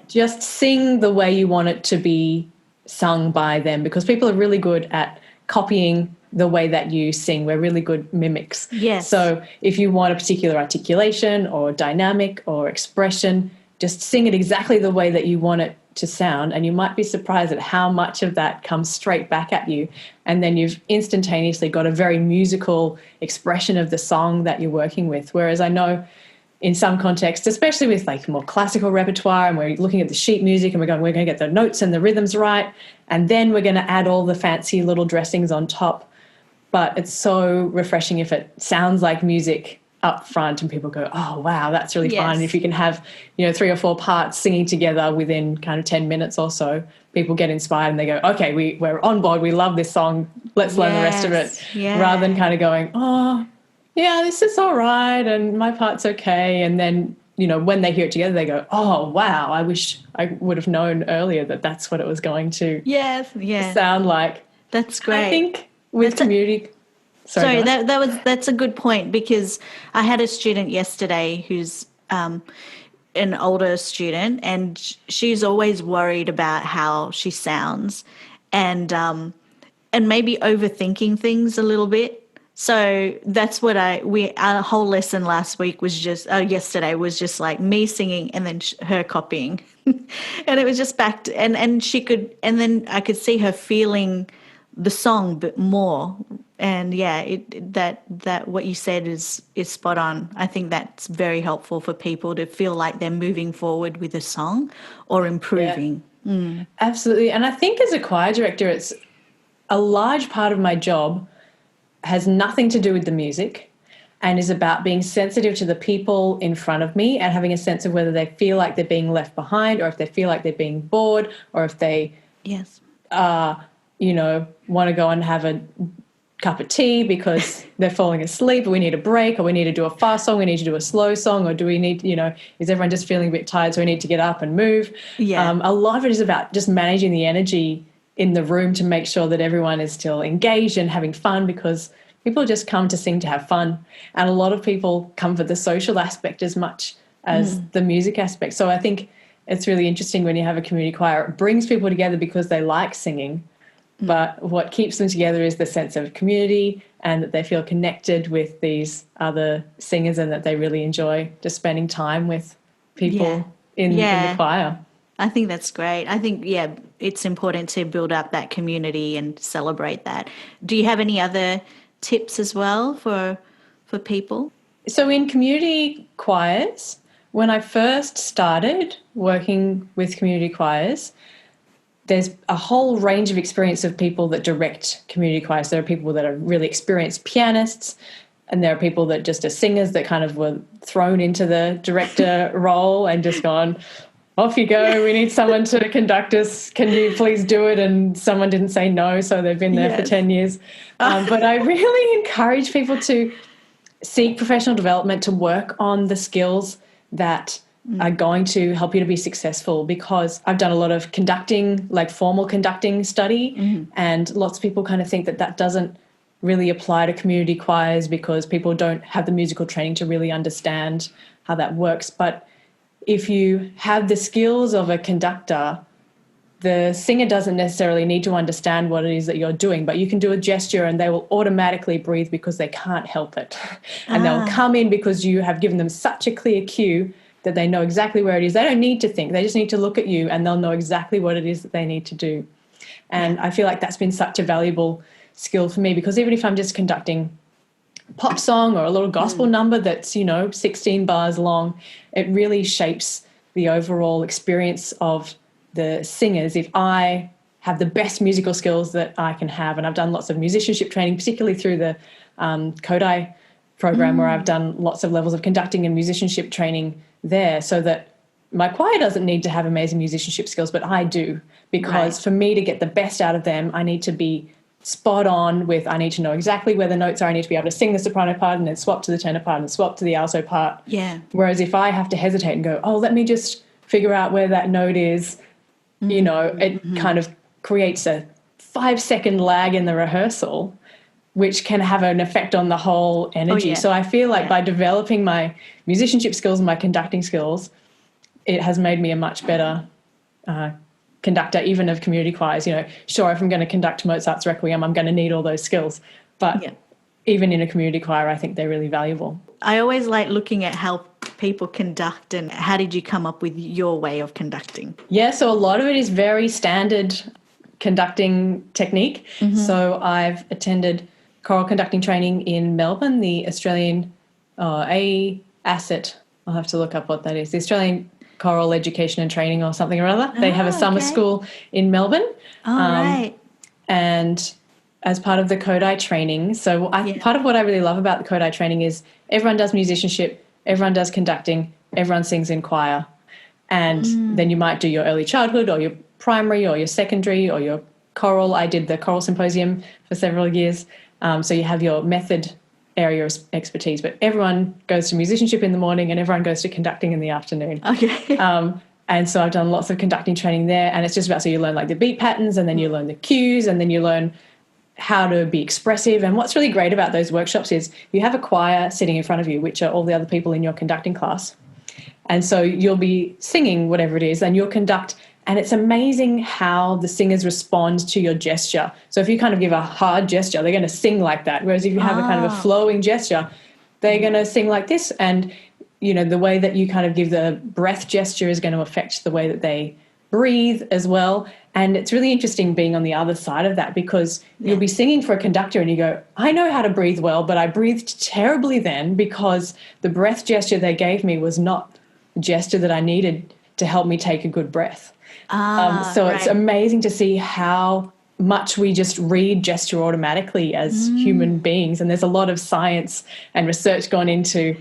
Speaker 2: just sing the way you want it to be sung by them, because people are really good at copying the way that you sing. We're really good mimics.
Speaker 1: Yes.
Speaker 2: So if you want a particular articulation or dynamic or expression, just sing it exactly the way that you want it to sound, and you might be surprised at how much of that comes straight back at you, and then you've instantaneously got a very musical expression of the song that you're working with. Whereas I know in some contexts, especially with like more classical repertoire, and we're looking at the sheet music and we're going to get the notes and the rhythms right, and then we're going to add all the fancy little dressings on top. But it's so refreshing if it sounds like music up front and people go, oh, wow, that's really fun. And if you can have, 3 or 4 parts singing together within kind of 10 minutes or so, people get inspired and they go, okay, we're on board. We love this song. Let's learn the rest of it.
Speaker 1: Yeah.
Speaker 2: Rather than kind of going, oh, yeah, this is all right and my part's okay. And then, when they hear it together, they go, oh, wow, I wish I would have known earlier that that's what it was going to sound like.
Speaker 1: That's great.
Speaker 2: I think with community...
Speaker 1: Sorry, that's a good point, because I had a student yesterday who's an older student, and she's always worried about how she sounds and maybe overthinking things a little bit. So that's what our whole lesson last week was yesterday was just like me singing and then her copying. And it was just and then I could see her feeling the song a bit more. And that what you said is spot on. I think that's very helpful for people to feel like they're moving forward with a song or improving.
Speaker 2: Yeah. Absolutely. And I think as a choir director, it's a large part of my job has nothing to do with the music and is about being sensitive to the people in front of me and having a sense of whether they feel like they're being left behind, or if they feel like they're being bored, or if they want to go and have a cup of tea because they're falling asleep, or we need a break, or we need to do a fast song, we need to do a slow song, or do we need, is everyone just feeling a bit tired so we need to get up and move? A lot of it is about just managing the energy in the room to make sure that everyone is still engaged and having fun, because people just come to sing to have fun, and a lot of people come for the social aspect as much as the music aspect. So I think it's really interesting when you have a community choir. It brings people together because they like singing, but what keeps them together is the sense of community and that they feel connected with these other singers and that they really enjoy just spending time with people in the choir.
Speaker 1: I think that's great. I think, it's important to build up that community and celebrate that. Do you have any other tips as well for people? So
Speaker 2: in community choirs, when I first started working with community choirs, there's a whole range of experience of people that direct community choirs. There are people that are really experienced pianists, and there are people that just are singers that kind of were thrown into the director role and just gone, off you go, we need someone to conduct us, can you please do it? And someone didn't say no, so they've been there for 10 years. But I really encourage people to seek professional development, to work on the skills that are going to help you to be successful, because I've done a lot of conducting, like formal conducting study, and lots of people kind of think that doesn't really apply to community choirs because people don't have the musical training to really understand how that works. But if you have the skills of a conductor, the singer doesn't necessarily need to understand what it is that you're doing, but you can do a gesture and they will automatically breathe because they can't help it. And they'll come in because you have given them such a clear cue that they know exactly where it is. They don't need to think. They just need to look at you and they'll know exactly what it is that they need to do. And I feel like that's been such a valuable skill for me, because even if I'm just conducting a pop song or a little gospel number that's, 16 bars long, it really shapes the overall experience of the singers. If I have the best musical skills that I can have, and I've done lots of musicianship training, particularly through the Kodai program, where I've done lots of levels of conducting and musicianship training there, so that my choir doesn't need to have amazing musicianship skills, but I do, because for me to get the best out of them, I need to be spot on with, I need to know exactly where the notes are. I need to be able to sing the soprano part and then swap to the tenor part and swap to the alto part. Whereas if I have to hesitate and go, let me just figure out where that note is, it kind of creates a 5-second lag in the rehearsal, which can have an effect on the whole energy. So I feel like by developing my musicianship skills and my conducting skills, it has made me a much better conductor, even of community choirs. Sure, if I'm going to conduct Mozart's Requiem, I'm going to need all those skills. But even in a community choir, I think they're really valuable.
Speaker 1: I always like looking at how people conduct, and how did you come up with your way of conducting?
Speaker 2: Yeah, so a lot of it is very standard conducting technique. So I've attended choral conducting training in Melbourne, the Australian ASET. I'll have to look up what that is. The Australian Choral Education and Training or something or other. They have a summer school in Melbourne.
Speaker 1: Right.
Speaker 2: And as part of the Kodai training, part of what I really love about the Kodai training is everyone does musicianship, everyone does conducting, everyone sings in choir. And then you might do your early childhood or your primary or your secondary or your choral. I did the choral symposium for several years. So you have your method area of expertise, but everyone goes to musicianship in the morning and everyone goes to conducting in the afternoon.
Speaker 1: Okay.
Speaker 2: And so I've done lots of conducting training there, and it's just about, so you learn like the beat patterns, and then you learn the cues, and then you learn how to be expressive. And what's really great about those workshops is you have a choir sitting in front of you, which are all the other people in your conducting class. And so you'll be singing whatever it is, and you'll conduct, and it's amazing how the singers respond to your gesture. So if you kind of give a hard gesture, they're going to sing like that. Whereas if you have a kind of a flowing gesture, they're going to sing like this. And, you know, the way that you kind of give the breath gesture is going to affect the way that they breathe as well. And it's really interesting being on the other side of that, because you'll be singing for a conductor and you go, I know how to breathe well, but I breathed terribly then because the breath gesture they gave me was not the gesture that I needed to help me take a good breath. It's amazing to see how much we just read gesture automatically as human beings. And there's a lot of science and research gone into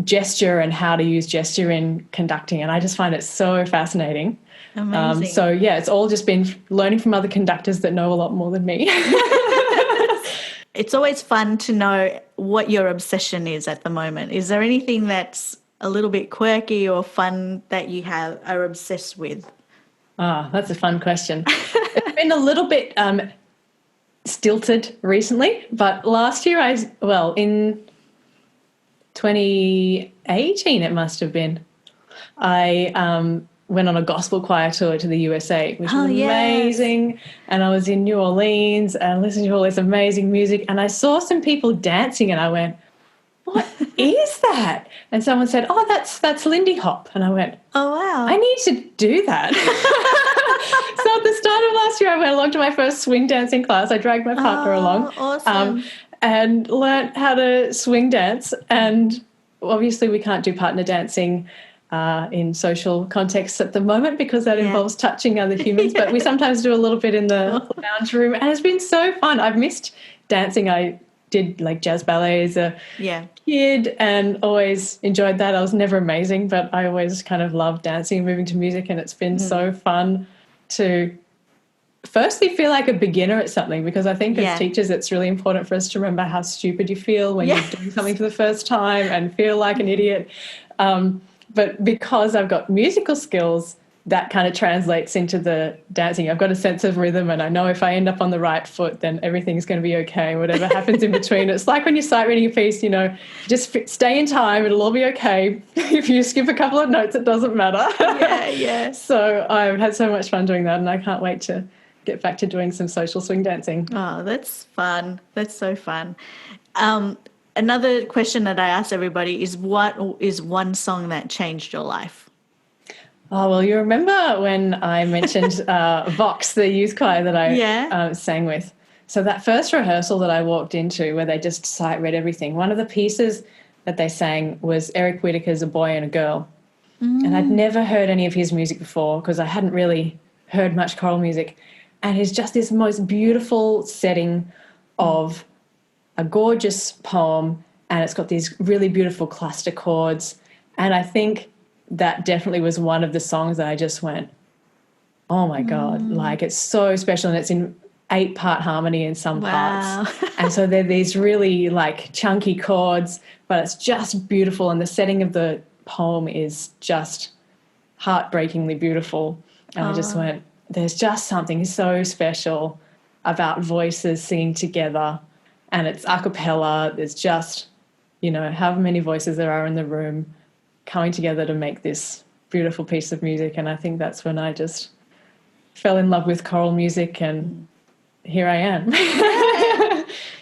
Speaker 2: gesture and how to use gesture in conducting. And I just find it so fascinating.
Speaker 1: Amazing.
Speaker 2: It's all just been learning from other conductors that know a lot more than me.
Speaker 1: It's always fun to know what your obsession is at the moment. Is there anything that's a little bit quirky or fun that you are obsessed with?
Speaker 2: That's a fun question. It's been a little bit stilted recently, but last year in 2018 it must have been, I went on a gospel choir tour to the USA, which was amazing. Yes. And I was in New Orleans and listened to all this amazing music, and I saw some people dancing and I went, what is that? And someone said, oh, that's Lindy Hop. And I went,
Speaker 1: oh, wow.
Speaker 2: I need to do that. So at the start of last year, I went along to my first swing dancing class. I dragged my partner along.
Speaker 1: Awesome.
Speaker 2: And learnt how to swing dance. And obviously we can't do partner dancing in social contexts at the moment because that involves touching other humans. But we sometimes do a little bit in the lounge room. And it's been so fun. I've missed dancing. I did like jazz ballet as a kid and always enjoyed that. I was never amazing, but I always kind of loved dancing and moving to music, and it's been so fun to firstly feel like a beginner at something, because I think as teachers it's really important for us to remember how stupid you feel when you're doing something for the first time and feel like an idiot. But because I've got musical skills, that kind of translates into the dancing. I've got a sense of rhythm, and I know if I end up on the right foot, then everything's going to be okay. Whatever happens in between, it's like when you're sight reading a piece, you know, just stay in time, it'll all be okay. If you skip a couple of notes, it doesn't matter. So I've had so much fun doing that, and I can't wait to get back to doing some social swing dancing.
Speaker 1: Oh, that's fun. That's so fun. Another question that I ask everybody is, what is one song that changed your life?
Speaker 2: Oh, well, you remember when I mentioned Vox, the youth choir that I sang with? So that first rehearsal that I walked into, where they just sight read everything, one of the pieces that they sang was Eric Whittaker's A Boy and a Girl. And I'd never heard any of his music before because I hadn't really heard much choral music. And it's just this most beautiful setting of a gorgeous poem, and it's got these really beautiful cluster chords. And I think that definitely was one of the songs that I just went, oh my God, like it's so special, and it's in 8-part harmony in some parts. And so they're these really like chunky chords, but it's just beautiful, and the setting of the poem is just heartbreakingly beautiful. And I just went, there's just something so special about voices singing together, and it's a cappella. There's just, you know, however many voices there are in the room coming together to make this beautiful piece of music. And I think that's when I just fell in love with choral music, and here I am.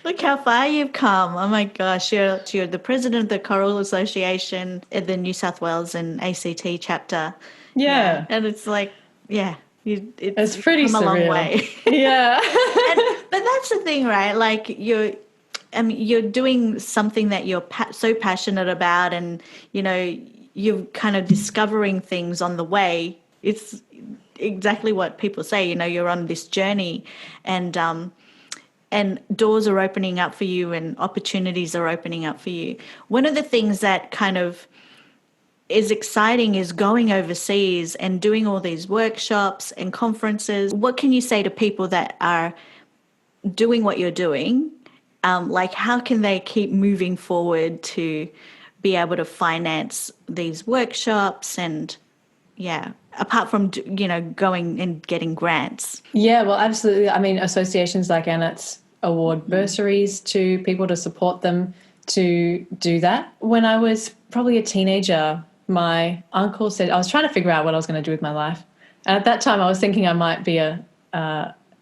Speaker 1: Look how far you've come. Oh my gosh, you're the president of the Choral Association at the New South Wales and ACT chapter. Yeah.
Speaker 2: Yeah.
Speaker 1: And it's like, yeah,
Speaker 2: It's
Speaker 1: you've
Speaker 2: pretty
Speaker 1: come a long
Speaker 2: surreal.
Speaker 1: way.
Speaker 2: Yeah.
Speaker 1: But that's the thing, right? Like you're doing something that you're so passionate about, and you're kind of discovering things on the way. It's exactly what people say. You're on this journey, and doors are opening up for you, and opportunities are opening up for you. One of the things that kind of is exciting is going overseas and doing all these workshops and conferences. What can you say to people that are doing what you're doing? Like, how can they keep moving forward to be able to finance these workshops and, yeah, apart from, going and getting grants?
Speaker 2: Yeah, well, absolutely. I mean, associations like ANATS award bursaries to people to support them to do that. When I was probably a teenager, my uncle said, I was trying to figure out what I was going to do with my life. And at that time, I was thinking I might be a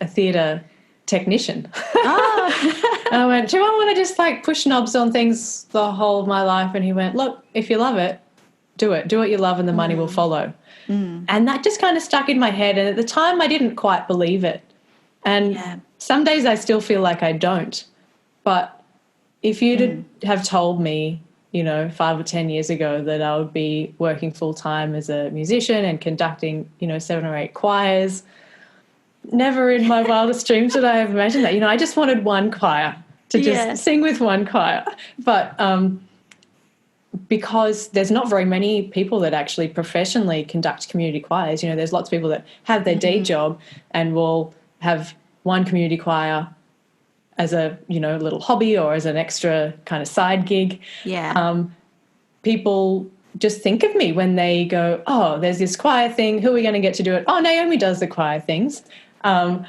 Speaker 2: theatre technician.
Speaker 1: Oh.
Speaker 2: And I went, do I want to just like push knobs on things the whole of my life? And he went, look, if you love it, do it. Do what you love and the money will follow. And that just kind of stuck in my head. And at the time, I didn't quite believe it. And some days I still feel like I don't. But if you'd have told me, 5 or 10 years ago that I would be working full-time as a musician and conducting, 7 or 8 choirs, never in my wildest dreams did I have imagined that. I just wanted one choir to just sing with one choir. But because there's not very many people that actually professionally conduct community choirs, there's lots of people that have their day job and will have one community choir as a, little hobby or as an extra kind of side gig.
Speaker 1: Yeah.
Speaker 2: People just think of me when they go, oh, there's this choir thing. Who are we going to get to do it? Oh, Naomi does the choir things. And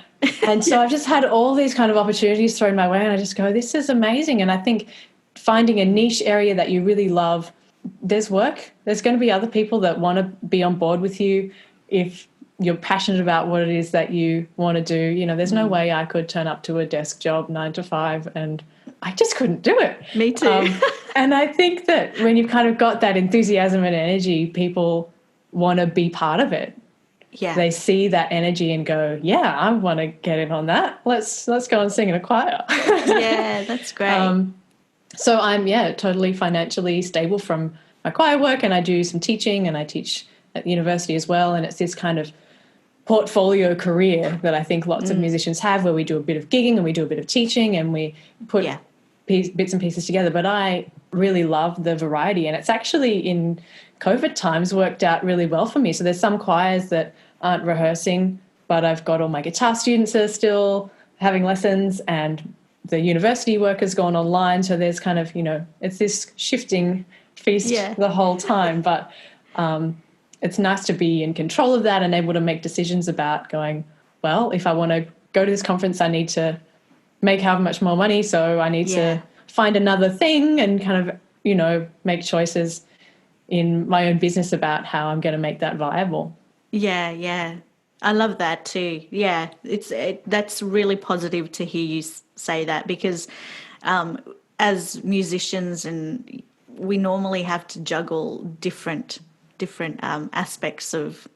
Speaker 2: so I've just had all these kind of opportunities thrown my way, and I just go, this is amazing. And I think finding a niche area that you really love, there's work. There's going to be other people that want to be on board with you if you're passionate about what it is that you want to do. There's no way I could turn up to a desk job 9 to 5, and I just couldn't do it.
Speaker 1: Me too.
Speaker 2: And I think that when you've kind of got that enthusiasm and energy, people want to be part of it.
Speaker 1: Yeah.
Speaker 2: They see that energy and go, yeah, I want to get in on that. Let's go and sing in a choir.
Speaker 1: Yeah, that's great.
Speaker 2: So I'm, totally financially stable from my choir work, and I do some teaching, and I teach at the university as well. And it's this kind of portfolio career that I think lots of musicians have, where we do a bit of gigging and we do a bit of teaching and we put bits and pieces together. But I really love the variety, and it's actually in COVID times worked out really well for me. So there's some choirs that aren't rehearsing, but I've got all my guitar students that are still having lessons, and the university work has gone online. So there's kind of, it's this shifting feast the whole time. But it's nice to be in control of that and able to make decisions about going, well, if I want to go to this conference, I need to make however much more money. So I need to find another thing and kind of, make choices in my own business about how I'm going to make that viable.
Speaker 1: Yeah, yeah. I love that too. Yeah, that's really positive to hear you say that, because as musicians, and we normally have to juggle different aspects of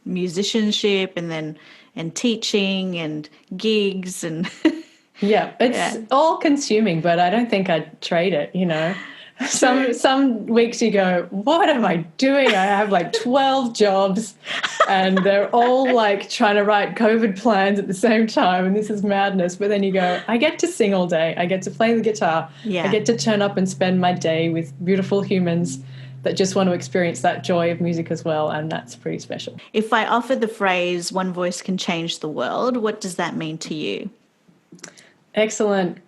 Speaker 1: musicianship, and teaching and gigs and
Speaker 2: it's all consuming, but I don't think I'd trade it. Some weeks you go, what am I doing? I have like 12 jobs and they're all like trying to write COVID plans at the same time, and this is madness. But then you go, I get to sing all day. I get to play the guitar. I get to turn up and spend my day with beautiful humans that just want to experience that joy of music as well, and that's pretty special.
Speaker 1: If I offer the phrase, one voice can change the world, what does that mean to you?
Speaker 2: Excellent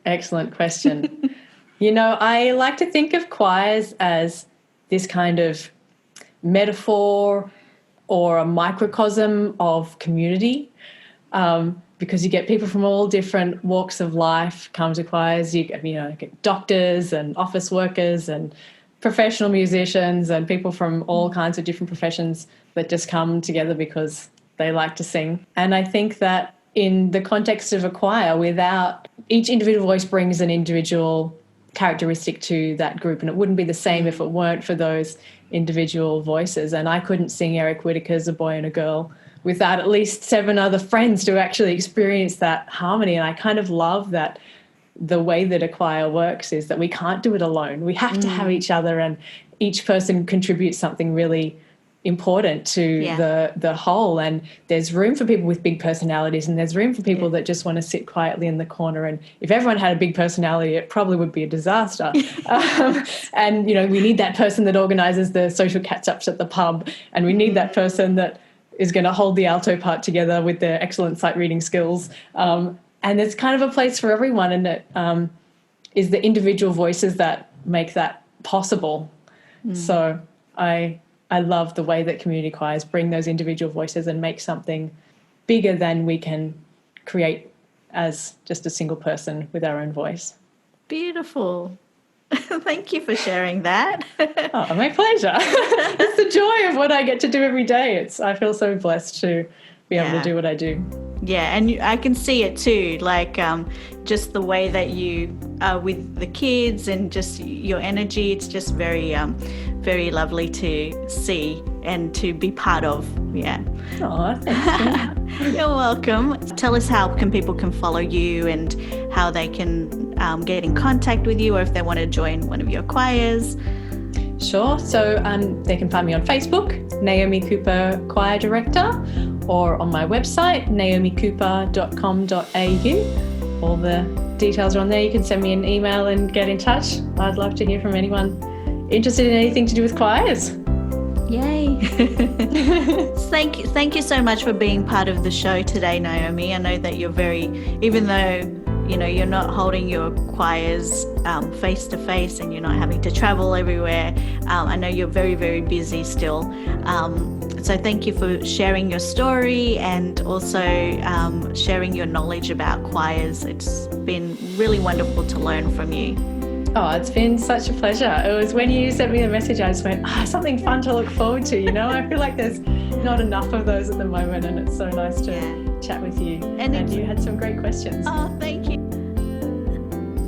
Speaker 2: question. I like to think of choirs as this kind of metaphor or a microcosm of community, because you get people from all different walks of life come to choirs. You get doctors and office workers and professional musicians and people from all kinds of different professions that just come together because they like to sing. And I think that in the context of a choir, without each individual voice brings an individual characteristic to that group, and it wouldn't be the same if it weren't for those individual voices. And I couldn't sing Eric Whittaker's A Boy and a Girl without at least 7 other friends to actually experience that harmony. And I kind of love that the way that a choir works is that we can't do it alone. We have to have each other, and each person contributes something really important to the whole. And there's room for people with big personalities, and there's room for people that just want to sit quietly in the corner. And if everyone had a big personality, it probably would be a disaster. And, you know, we need that person that organises the social catch-ups at the pub, and we need that person that is going to hold the alto part together with their excellent sight reading skills. And there's kind of a place for everyone, and it is the individual voices that make that possible. So I love the way that community choirs bring those individual voices and make something bigger than we can create as just a single person with our own voice.
Speaker 1: Beautiful. Thank you for sharing that.
Speaker 2: Oh, my pleasure. It's the joy of what I get to do every day. I feel so blessed to be able to do what I do.
Speaker 1: Yeah, and I can see it too, like just the way that you are with the kids and just your energy. It's just very, very lovely to see and to be part of. Yeah.
Speaker 2: Oh, thank you.
Speaker 1: You're welcome. Tell us how people can follow you and how they can get in contact with you, or if they want to join one of your choirs.
Speaker 2: Sure. So they can find me on Facebook, Naomi Cooper Choir Director, or on my website, naomicooper.com.au. All the details are on there. You can send me an email and get in touch. I'd love to hear from anyone interested in anything to do with choirs.
Speaker 1: Yay. Thank you so much for being part of the show today, Naomi. I know that you're even though, you know, you're not holding your choirs face to face and you're not having to travel everywhere. I know you're very, very busy still. So thank you for sharing your story and also sharing your knowledge about choirs. It's been really wonderful to learn from you.
Speaker 2: Oh, it's been such a pleasure. It was when you sent me the message, I just went, something fun to look forward to, you know? I feel like there's not enough of those at the moment, and it's so nice to chat with you. And you had some great questions.
Speaker 1: Oh, thank you.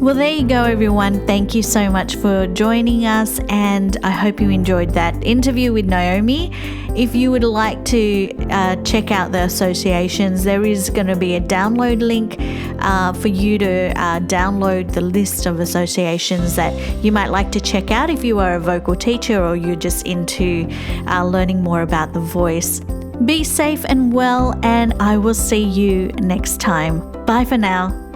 Speaker 1: Well, there you go, everyone. Thank you so much for joining us, and I hope you enjoyed that interview with Naomi. If you would like to check out the associations, there is going to be a download link for you to download the list of associations that you might like to check out if you are a vocal teacher or you're just into learning more about the voice. Be safe and well, and I will see you next time. Bye for now.